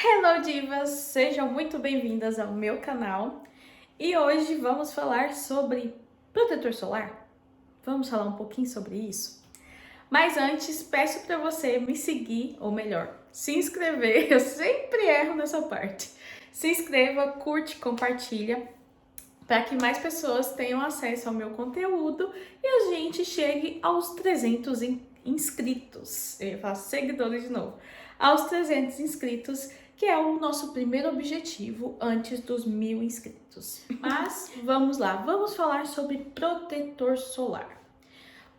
Hello divas, sejam muito bem-vindas ao meu canal e hoje vamos falar sobre protetor solar. Vamos falar um pouquinho sobre isso? Mas antes, peço para você me seguir, ou melhor, se inscrever, eu sempre erro nessa parte. Se inscreva, curte, compartilha, para que mais pessoas tenham acesso ao meu conteúdo e a gente chegue aos 300 inscritos. Eu faço seguidores de novo. Aos 300 inscritos, que é o nosso primeiro objetivo antes dos 1000 inscritos. Mas vamos lá, vamos falar sobre protetor solar.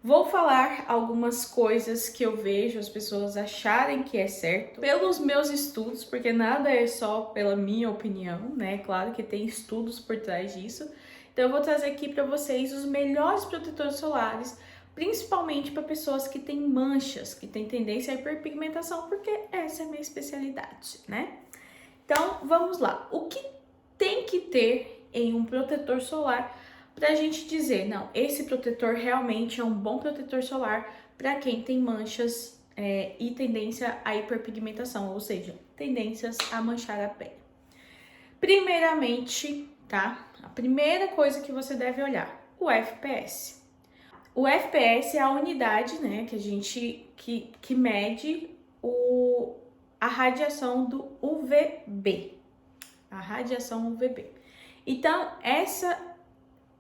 Vou falar algumas coisas que eu vejo as pessoas acharem que é certo pelos meus estudos, porque nada é só pela minha opinião, né? Claro que tem estudos por trás disso. Então eu vou trazer aqui para vocês os melhores protetores solares, principalmente para pessoas que têm manchas, que têm tendência à hiperpigmentação, porque essa é a minha especialidade, né? Então vamos lá. O que tem que ter em um protetor solar para a gente dizer, não, esse protetor realmente é um bom protetor solar para quem tem manchas e tendência à hiperpigmentação, ou seja, tendências a manchar a pele. Primeiramente, tá? A primeira coisa que você deve olhar, o FPS. O FPS é a unidade, né, que a gente que mede a radiação do UVB. A radiação UVB. Então,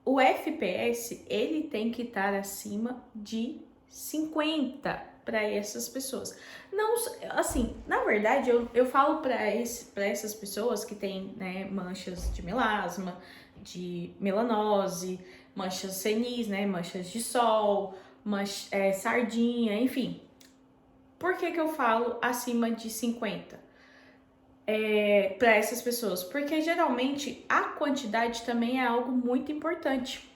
o FPS, ele tem que estar acima de 50 para essas pessoas. Não, assim, na verdade, eu falo para essas pessoas que têm, né, manchas de melasma, de melanose, manchas senis, né, manchas de sol, sardinha, enfim. Por que eu falo acima de 50? Para essas pessoas? Porque geralmente a quantidade também é algo muito importante.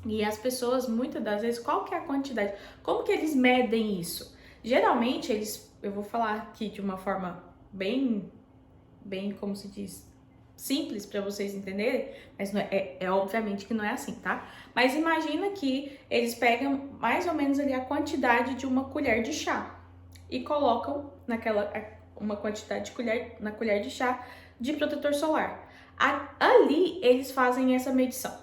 E as pessoas, muitas das vezes, qual que é a quantidade? Como que eles medem isso? Geralmente, eu vou falar aqui de uma forma bem, como se diz, simples para vocês entenderem, mas não obviamente que não é assim, tá? Mas imagina que eles pegam mais ou menos ali a quantidade de uma colher de chá e colocam uma quantidade de na colher de chá de protetor solar. Ali eles fazem essa medição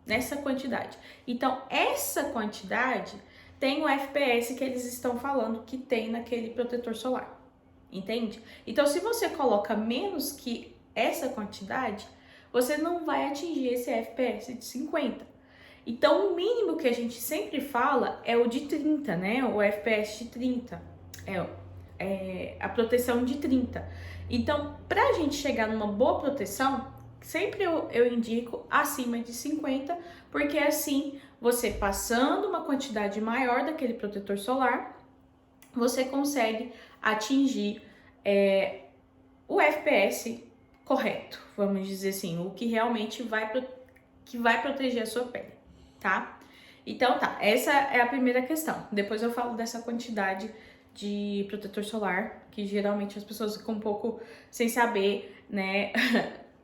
nessa quantidade. Então, essa quantidade tem o FPS que eles estão falando que tem naquele protetor solar. Entende? Então, se você coloca menos que essa quantidade, você não vai atingir esse FPS de 50. Então, o mínimo que a gente sempre fala é o de 30, né? O FPS de 30. É a proteção de 30. Então, para a gente chegar numa boa proteção, sempre eu indico acima de 50, porque assim, você passando uma quantidade maior daquele protetor solar, você consegue atingir o FPS correto, vamos dizer assim, o que realmente vai proteger a sua pele, tá? Então tá, essa é a primeira questão. Depois eu falo dessa quantidade de protetor solar, que geralmente as pessoas ficam um pouco sem saber, né,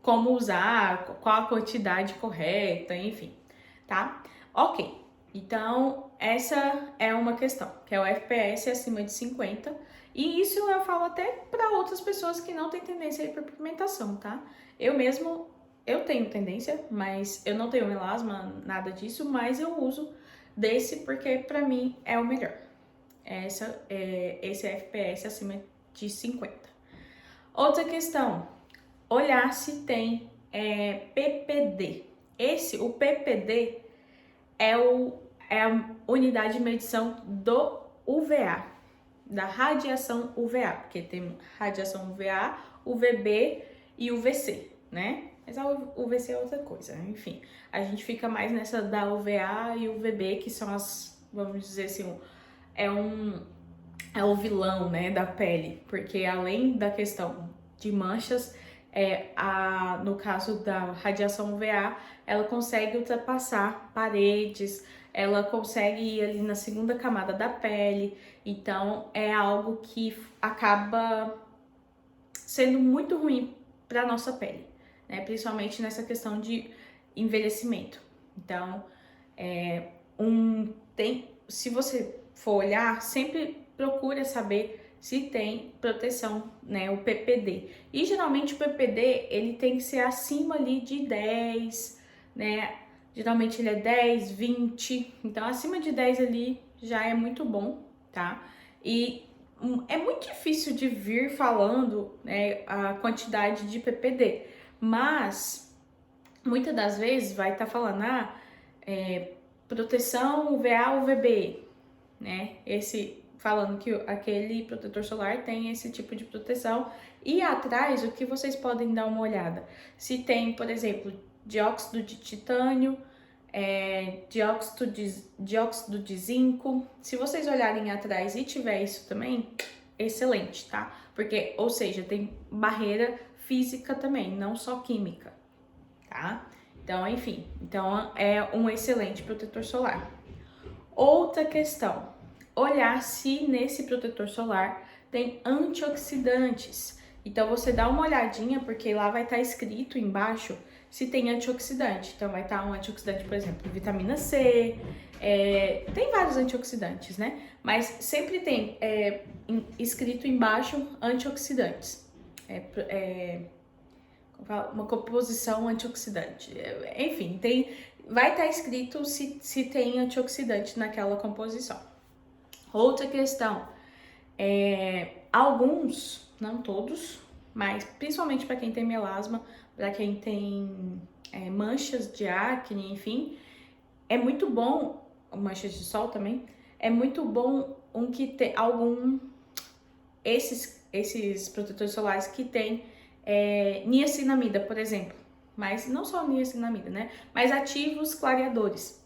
como usar, qual a quantidade correta, enfim, tá? Ok, então essa é uma questão, que é o FPS acima de 50, e isso eu falo até para outras pessoas que não têm tendência à hiperpigmentação, tá? Eu tenho tendência, mas eu não tenho melasma, nada disso, mas eu uso desse porque para mim é o melhor. Esse FPS acima de 50. Outra questão, olhar se tem PPD. O PPD é a unidade de medição do UVA, da radiação UVA, porque tem radiação UVA, UVB e UVC, né? Mas a UVC é outra coisa, enfim. A gente fica mais nessa da UVA e UVB, que são vamos dizer assim, é o vilão, né, da pele, porque além da questão de manchas, no caso da radiação UVA, ela consegue ultrapassar paredes, ela consegue ir ali na segunda camada da pele, então é algo que acaba sendo muito ruim para nossa pele, né, principalmente nessa questão de envelhecimento. Então, se você for olhar, sempre procura saber se tem proteção, né, o PPD. E geralmente o PPD, ele tem que ser acima ali de 10, né? Geralmente ele é 10, 20, então acima de 10 ali já é muito bom, tá? E é muito difícil de vir falando, né, a quantidade de PPD, mas muitas das vezes vai estar falando, proteção UVA, UVB, né? Falando que aquele protetor solar tem esse tipo de proteção. E atrás, o que vocês podem dar uma olhada? Se tem, por exemplo, dióxido de titânio, dióxido de zinco. Se vocês olharem atrás e tiver isso também, excelente, tá? Porque, ou seja, tem barreira física também, não só química, tá? Então, enfim, então é um excelente protetor solar. Outra questão, olhar se nesse protetor solar tem antioxidantes. Então você dá uma olhadinha, porque lá vai estar escrito embaixo se tem antioxidante. Então vai estar um antioxidante, por exemplo, vitamina C, tem vários antioxidantes, né? Mas sempre tem escrito embaixo antioxidantes. Uma composição antioxidante. Enfim, vai estar escrito se tem antioxidante naquela composição. Outra questão, alguns, não todos, mas principalmente para quem tem melasma, para quem tem manchas de acne, enfim, é muito bom, manchas de sol também, é muito bom que tem esses protetores solares que tem niacinamida, por exemplo, mas não só niacinamida, né? Mas ativos clareadores.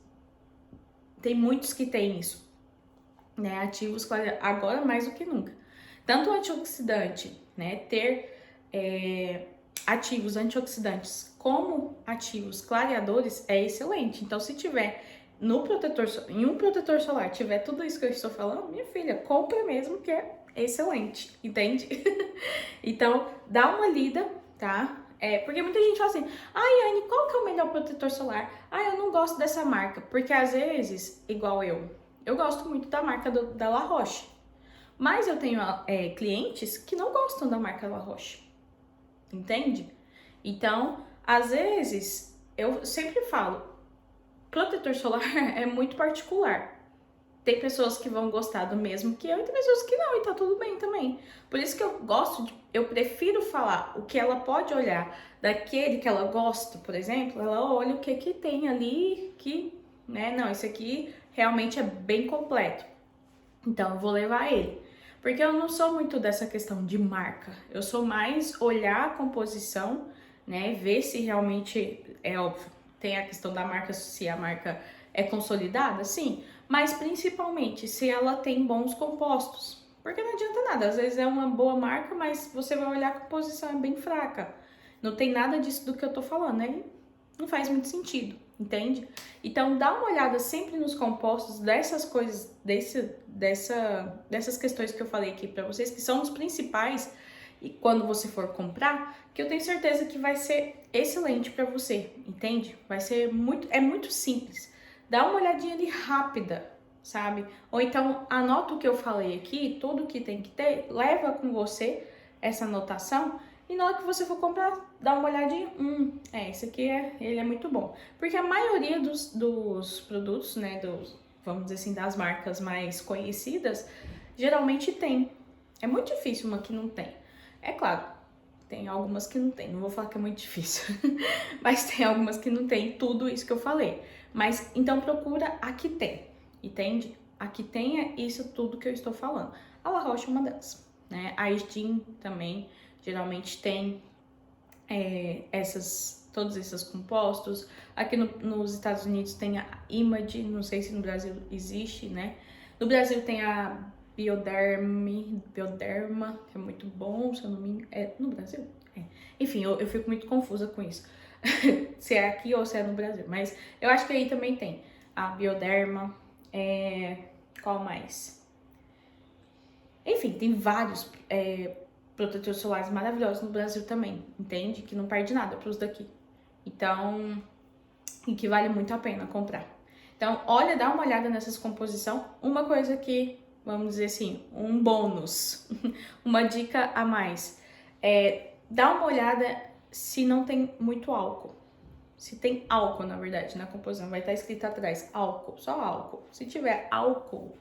Tem muitos que tem isso, né? Ativos clareadores, agora mais do que nunca. Tanto o antioxidante, né? Ter ativos antioxidantes como ativos clareadores é excelente. Então, se tiver em um protetor solar, tiver tudo isso que eu estou falando, minha filha, compra mesmo que é excelente, entende? Então, dá uma lida, tá? Porque muita gente fala assim, Anne, qual que é o melhor protetor solar? Eu não gosto dessa marca, porque às vezes, igual eu gosto muito da marca da La Roche, mas eu tenho clientes que não gostam da marca La Roche, entende? Então, às vezes, eu sempre falo, protetor solar é muito particular. Tem pessoas que vão gostar do mesmo que eu e tem pessoas que não, e tá tudo bem também. Por isso que eu prefiro falar o que ela pode olhar daquele que ela gosta, por exemplo, ela olha o que tem ali que, né, não, esse aqui realmente é bem completo. Então eu vou levar ele. Porque eu não sou muito dessa questão de marca. Eu sou mais olhar a composição, né, ver se realmente é óbvio. Tem a questão da marca, se a marca é consolidada, sim, mas principalmente se ela tem bons compostos. Porque não adianta nada, às vezes é uma boa marca, mas você vai olhar a composição é bem fraca. Não tem nada disso do que eu tô falando, né? Não faz muito sentido, entende? Então dá uma olhada sempre nos compostos dessas coisas, dessas questões que eu falei aqui pra vocês, que são os principais, e quando você for comprar, que eu tenho certeza que vai ser excelente pra você, entende? É muito simples. Dá uma olhadinha ali rápida, sabe? Ou então anota o que eu falei aqui, tudo que tem que ter, leva com você essa anotação e na hora que você for comprar, dá uma olhadinha, esse aqui ele é muito bom. Porque a maioria dos produtos, né, vamos dizer assim, das marcas mais conhecidas, geralmente tem. É muito difícil uma que não tem. É claro, tem algumas que não tem, não vou falar que é muito difícil, mas tem algumas que não tem tudo isso que eu falei. Mas então procura a que tem, entende? A que tenha isso tudo que eu estou falando. A La Roche é uma delas, né? A Steam também geralmente tem todos esses compostos. Aqui nos Estados Unidos tem a Image, não sei se no Brasil existe, né? No Brasil tem a Bioderma, que é muito bom, se eu não me engano. No Brasil? Enfim, eu fico muito confusa com isso. Se é aqui ou se é no Brasil. Mas eu acho que aí também tem a Bioderma. Qual mais? Enfim, tem vários protetores solares maravilhosos no Brasil também, entende? Que não perde nada pros daqui. Então, e que vale muito a pena comprar. Então, olha, dá uma olhada nessas composições. Uma coisa que vamos dizer assim, um bônus, uma dica a mais. Dá uma olhada se não tem muito álcool. Se tem álcool, na verdade, na composição, vai estar escrito atrás, álcool, só álcool. Se tiver álcool,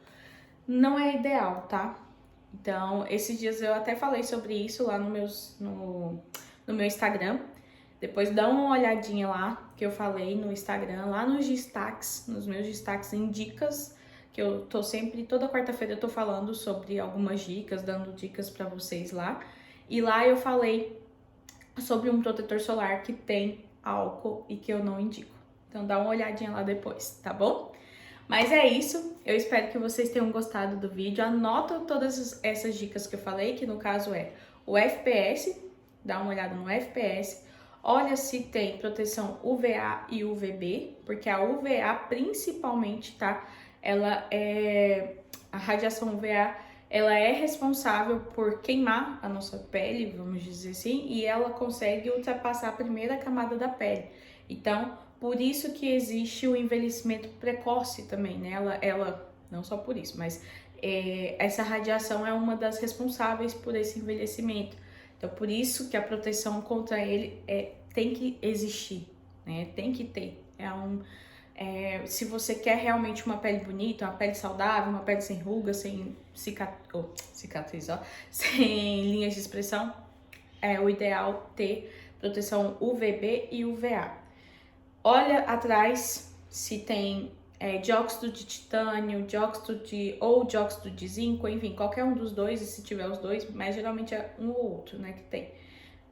não é ideal, tá? Então, esses dias eu até falei sobre isso lá no meu Instagram. Depois dá uma olhadinha lá, que eu falei no Instagram, lá nos destaques, nos meus destaques em dicas, que eu tô sempre, toda quarta-feira eu tô falando sobre algumas dicas, dando dicas pra vocês lá. E lá eu falei sobre um protetor solar que tem álcool e que eu não indico. Então dá uma olhadinha lá depois, tá bom? Mas é isso, eu espero que vocês tenham gostado do vídeo. Anota todas essas dicas que eu falei, que no caso é o FPS, dá uma olhada no FPS. Olha se tem proteção UVA e UVB, porque a UVA principalmente, tá? A radiação UVA, ela é responsável por queimar a nossa pele, vamos dizer assim, e ela consegue ultrapassar a primeira camada da pele. Então, por isso que existe o envelhecimento precoce também, né? Ela não só por isso, mas essa radiação é uma das responsáveis por esse envelhecimento. Então, por isso que a proteção contra ele tem que existir, né? Tem que ter. Se você quer realmente uma pele bonita, uma pele saudável, uma pele sem rugas, sem cicatriz, sem linhas de expressão, é o ideal ter proteção UVB e UVA. Olha atrás se tem dióxido de titânio, dióxido de zinco, enfim, qualquer um dos dois, e se tiver os dois, mas geralmente é um ou outro, né, que tem.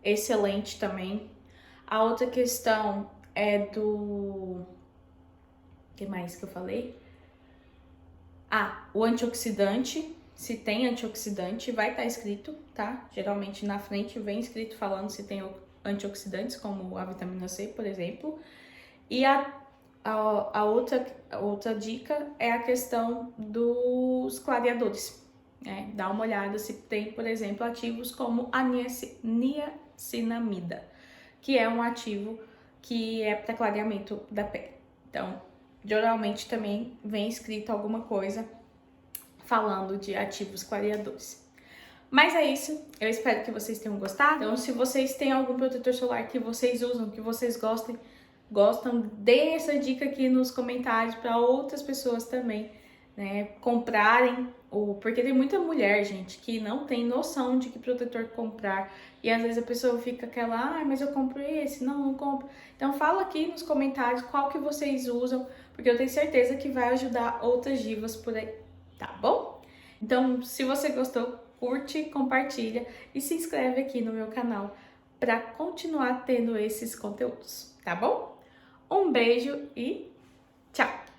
Excelente também. A outra questão é do... O que mais que eu falei? O antioxidante. Se tem antioxidante, vai estar escrito, tá? Geralmente na frente vem escrito falando se tem antioxidantes, como a vitamina C, por exemplo. E a outra dica é a questão dos clareadores. Dá uma olhada se tem, por exemplo, ativos como a niacinamida, que é um ativo que é para clareamento da pele. Então, geralmente também vem escrito alguma coisa falando de ativos clareadores. Mas é isso, eu espero que vocês tenham gostado. Então, se vocês têm algum protetor solar que vocês usam, que vocês gostam, dê essa dica aqui nos comentários para outras pessoas também, né, comprarem. Porque tem muita mulher, gente, que não tem noção de que protetor comprar. E às vezes a pessoa fica aquela, mas eu compro esse, não compro. Então fala aqui nos comentários qual que vocês usam, porque eu tenho certeza que vai ajudar outras divas por aí, tá bom? Então, se você gostou, curte, compartilha e se inscreve aqui no meu canal para continuar tendo esses conteúdos, tá bom? Um beijo e tchau!